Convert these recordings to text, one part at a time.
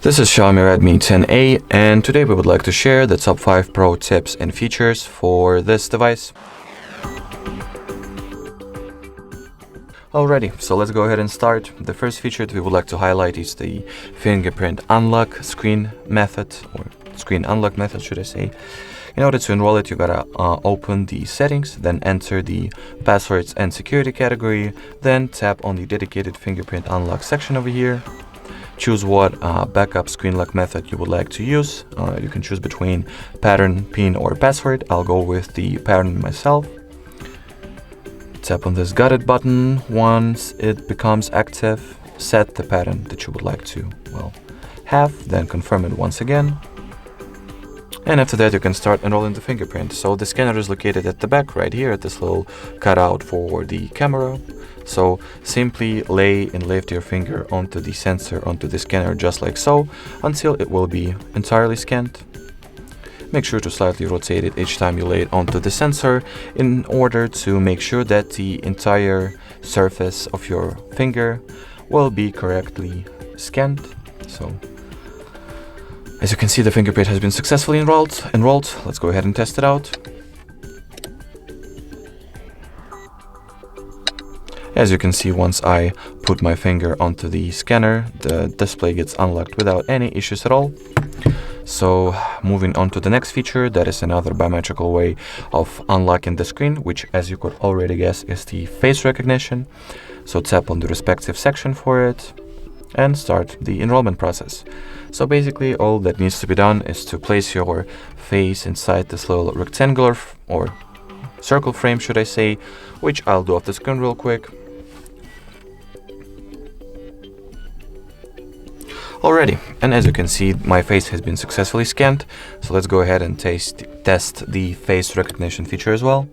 This is Xiaomi Redmi 10A, and today we would like to share the top 5 pro tips and features for this device. Alrighty, so let's go ahead and start. The first feature that we would like to highlight is the fingerprint unlock screen method, or screen unlock method should I say. In order to enroll it, you gotta open the settings, then enter the passwords and security category, then tap on the dedicated fingerprint unlock section over here. Choose what backup screen lock method you would like to use. You can choose between pattern, pin, or password. I'll go with the pattern myself. Tap on this got it button. Once it becomes active, set the pattern that you would like to, have, then confirm it once again. And after that, you can start enrolling the fingerprint. So the scanner is located at the back right here at this little cutout for the camera. So simply lay and lift your finger onto the sensor, onto the scanner, just like so, until it will be entirely scanned. Make sure to slightly rotate it each time you lay it onto the sensor in order to make sure that the entire surface of your finger will be correctly scanned. So, as you can see, the fingerprint has been successfully enrolled. Let's go ahead and test it out. As you can see, once I put my finger onto the scanner, the display gets unlocked without any issues at all. So moving on to the next feature, that is another biometrical way of unlocking the screen, which, as you could already guess, is the face recognition. So tap on the respective section for it and start the enrollment process. So basically all that needs to be done is to place your face inside this little rectangular or circle frame, should I say, which I'll do off the screen real quick. Alrighty, and as you can see, my face has been successfully scanned. So let's go ahead and test the face recognition feature as well.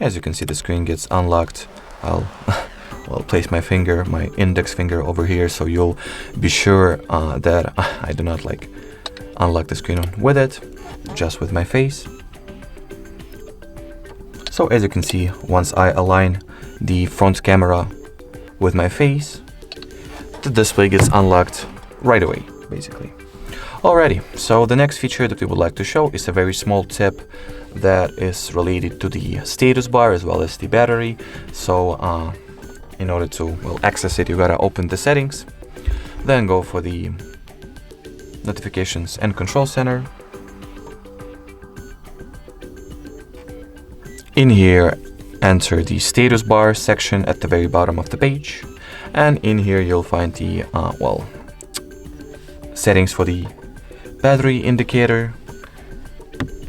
As you can see, the screen gets unlocked. I'll place my finger, my index finger over here, so you'll be sure that I do not unlock the screen with it, just with my face. So as you can see, once I align the front camera with my face, the display gets unlocked right away, basically. Alrighty, so the next feature that we would like to show is a very small tip that is related to the status bar as well as the battery. So in order to access it, you gotta open the settings, then go for the notifications and control center. In here, enter the status bar section at the very bottom of the page. And in here you'll find the settings for the battery indicator,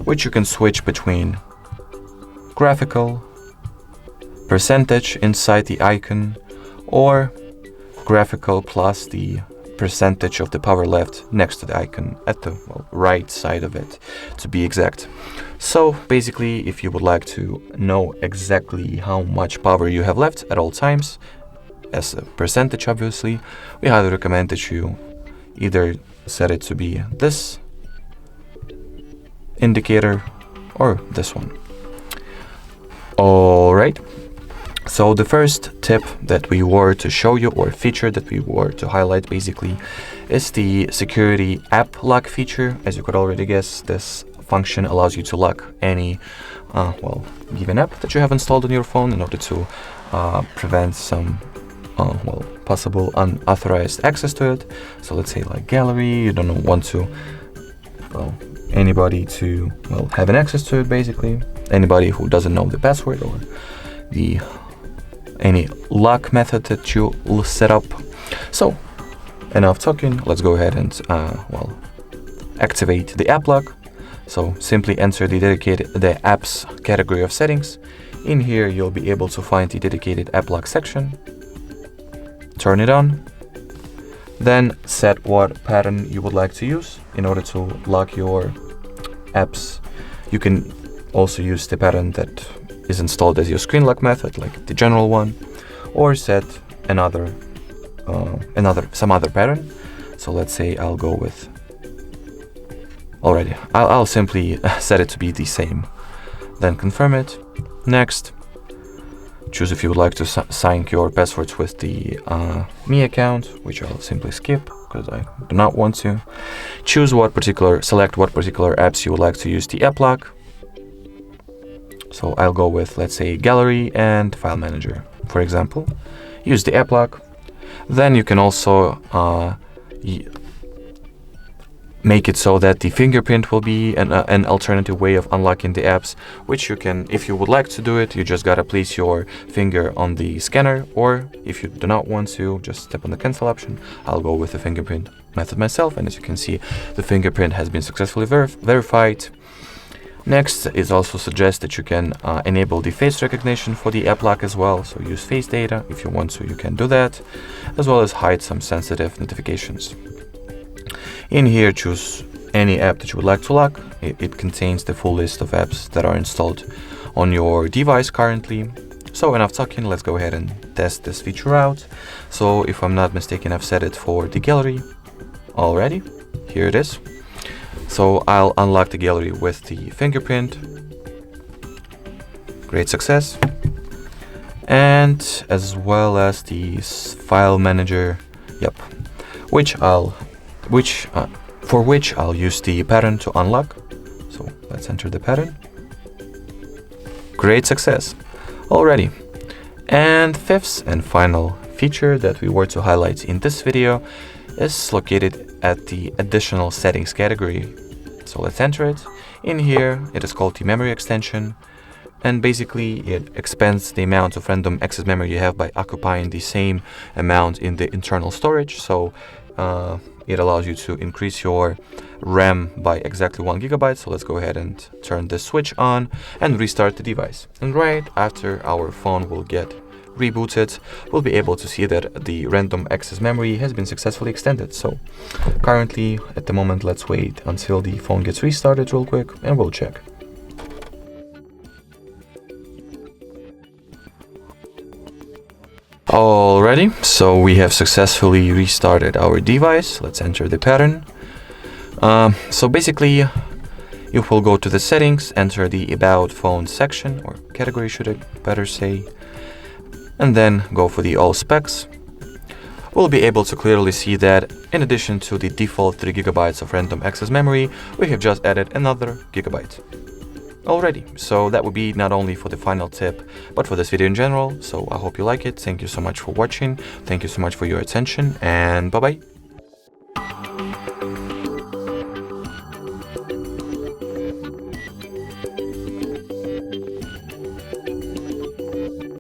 which you can switch between graphical, percentage inside the icon, or graphical plus the percentage of the power left next to the icon at the right side of it, to be exact. So basically, if you would like to know exactly how much power you have left at all times, as a percentage obviously, we highly recommend that you either set it to be this indicator or this one. Alright, so the first tip that we were to show you, or feature that we were to highlight basically, is the security app lock feature. As you could already guess, this function allows you to lock any given app that you have installed on your phone in order to prevent some possible unauthorized access to it. So let's say like gallery, you don't want to anybody to have an access to it, basically anybody who doesn't know the password or any lock method that you will set up. So enough talking, let's go ahead and activate the app lock. So simply enter the apps category of settings. In here you'll be able to find the dedicated app lock section. Turn it on, then set what pattern you would like to use in order to lock your apps. You can also use the pattern that is installed as your screen lock method, like the general one, or set some other pattern. So let's say I'll go with, I'll simply set it to be the same, then confirm it. Next, choose if you would like to sync your passwords with the Me account, which I'll simply skip. because I do not want to. Select what particular apps you would like to use the app lock. So I'll go with, let's say, Gallery and File Manager, for example. Use the app lock. Then you can also make it so that the fingerprint will be an alternative way of unlocking the apps, which you can, if you would like to do it, you just gotta place your finger on the scanner, or if you do not want to, just tap on the cancel option. I'll go with the fingerprint method myself, and as you can see, the fingerprint has been successfully verified. Next, it also suggests that you can enable the face recognition for the app lock as well, so use face data. If you want to, you can do that, as well as hide some sensitive notifications. In here, choose any app that you would like to lock. It contains the full list of apps that are installed on your device currently. So enough talking, let's go ahead and test this feature out. So if I'm not mistaken, I've set it for the gallery already. Here it is. So I'll unlock the gallery with the fingerprint. Great success. And as well as the file manager, for which I'll use the pattern to unlock. So let's enter the pattern. Great success already. And fifth and final feature that we were to highlight in this video is located at the additional settings category. So let's enter it. In here, it is called the memory extension. And basically, it expands the amount of random access memory you have by occupying the same amount in the internal storage. So it allows you to increase your RAM by exactly 1 GB. So let's go ahead and turn this switch on and restart the device. And right after our phone will get rebooted, we'll be able to see that the random access memory has been successfully extended. So currently, at the moment, let's wait until the phone gets restarted real quick and we'll check. Alrighty, so we have successfully restarted our device. Let's enter the pattern. So basically, you will go to the settings, enter the About Phone section, or category should I better say, and then go for the All Specs. We'll be able to clearly see that in addition to the default 3 GB of random access memory, we have just added another gigabyte. Already, so that would be not only for the final tip, but for this video in general. So I hope you like it. Thank you so much for watching. Thank you so much for your attention, and bye-bye.